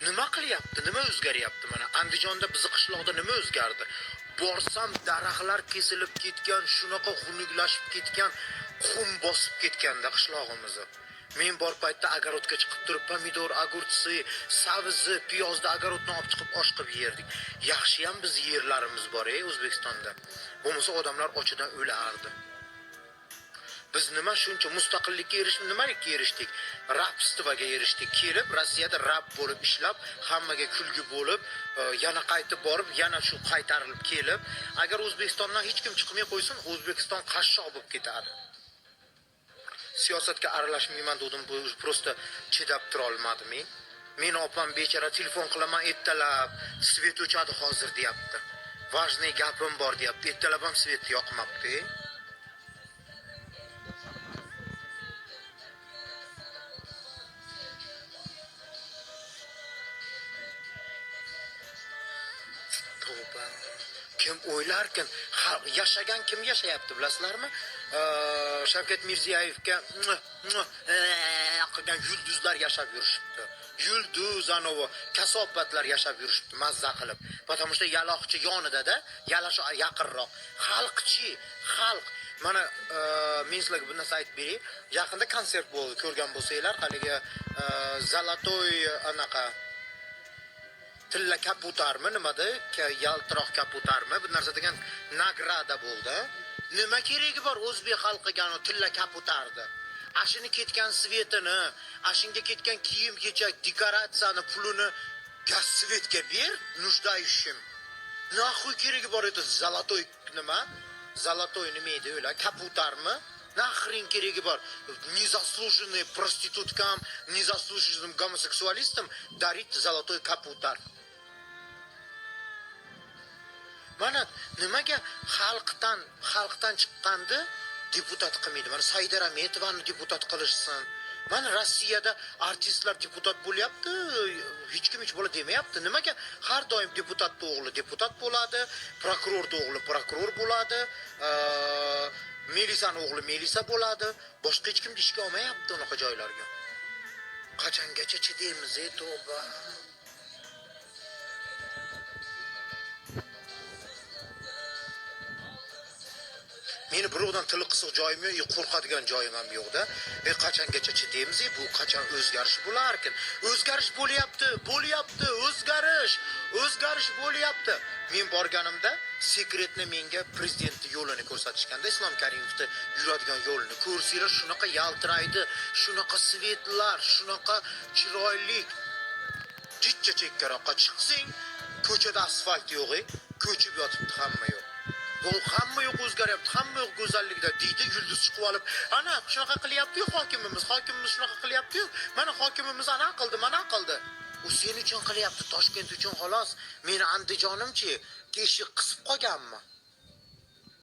Nima qilyapti? Nima o'zgaryapti? Mana Andijonda bizi qishloqda nima o'zgardi? Borsam daraxtlar kesilib ketgan, shunaqa xunuklashib ketgan, qum bosib ketganda qishlog'imizni. Men bor paytda agarodga chiqib turib, pomidor, ogurtsi, sabzi, piyozni agaroddan olib chiqib osh qilib yerdik. Yaxshi ham biz yerlarimiz bor-ey O'zbekistonda. Bo'lmasa odamlar ochidan o'lardi. Biz nima shuncha mustaqillikka erishib, nimalikka erishdik? Rabstvaga erishdik. Kelib Rossiyada rab bo'lib ishlab, hammaga kulgi bo'lib, yana qaytib borib, yana shu qaytarilib kelib, agar O'zbekistondan hech kim chiqmay qo'ysin, O'zbekiston qashshoq bo'lib ketadi. Siyosatga aralashmayman dedim, bu prosta chidab tura olmadim men. Meni opam bechara telefon qilaman, ertalab svet o'chadi hozir deyapti. Важный gapim bor deyapti. Ertalab ham svet yoqmabdi. Kim o'ylarkan, yashagan kim yashayapti bilasizlarmi? Shavkat Mirziyoyevga qilgan yulduzlar yashab yurishibdi. Yulduz anovi kasobatlar yashab yurishibdi mazza qilib. Потому что yaloqchi yonida-da, yalash yaqinroq. Xalqchi, xalq. Mana men sizlarga bir narsa aytib beray. Yaqinda konsert bo'ldi, ko'rgan bo'lsanglar, haligi Zolotoy anaqa tilla kaputarmi nimada? Yaltiroq kaputarmi? Bu narsa degan nagrada bo'ldi. Nima keragi bor o'zbek xalqiga o tilla kaputardi? Ashini ketgan svetini, ashinga ketgan kiyim-kechak, dekoratsiyani, pulini gaz svetga ber, нуждающим. Naxuy keragi bor edi Zolotoy nima? Zolotoy nima edi o'la? Kaputarmi? Нахрен keragi bor? Незаслуженный проституткам, незаслуженным гомосексуалистам дарить золотой капутар. Mana nimaga xalqdan chiqqanda deputat qilmaydi? Mana Saidar Ametovani deputat qilishsin. Mana Rossiyada artistlar deputat bo'lyapti, hech kim hech bo'la demayapti. Nimaga har doim deputatning o'g'li deputat bo'ladi, prokurorning o'g'li prokuror bo'ladi, Melisani o'g'li Melisa bo'ladi, boshqa hech kim ishga olmayapti unaqa joylarga. Qachongacha chidaymiz, tavba. Meni birovdan tili qisiq joyim yo'q, qo'rqadigan joyim ham yo'q-da. Qachongacha chidaymiz? Bu qachon o'zgarish bo'lar ekan? O'zgarish bo'lyapti, o'zgarish bo'lyapti. Men borganimda sekretni menga prezidentning yo'lini ko'rsatishganda, Islom Karimovning yuradigan yo'lini ko'rsanglar, shunaqa yaltiraydi, shunaqa svetlar, shunaqa chiroyli. Jichcha chekkaroqqa chiqsang, ko'chada asfalt yo'q, ko'chib yotibdi hamma yo'q. Bu hamma yo'q o'zgaryapti, hamma yo'q go'zallikda deydi, yulduz chiqib olib, ana shunaqa qilyapti-yu hokimimiz shunaqa qilyapti-yu, mana hokimimiz ana qildi. U sen uchun qilyapti, Toshkent uchun xolos. Meni Andijonimchi, eshik qisib qolganmi?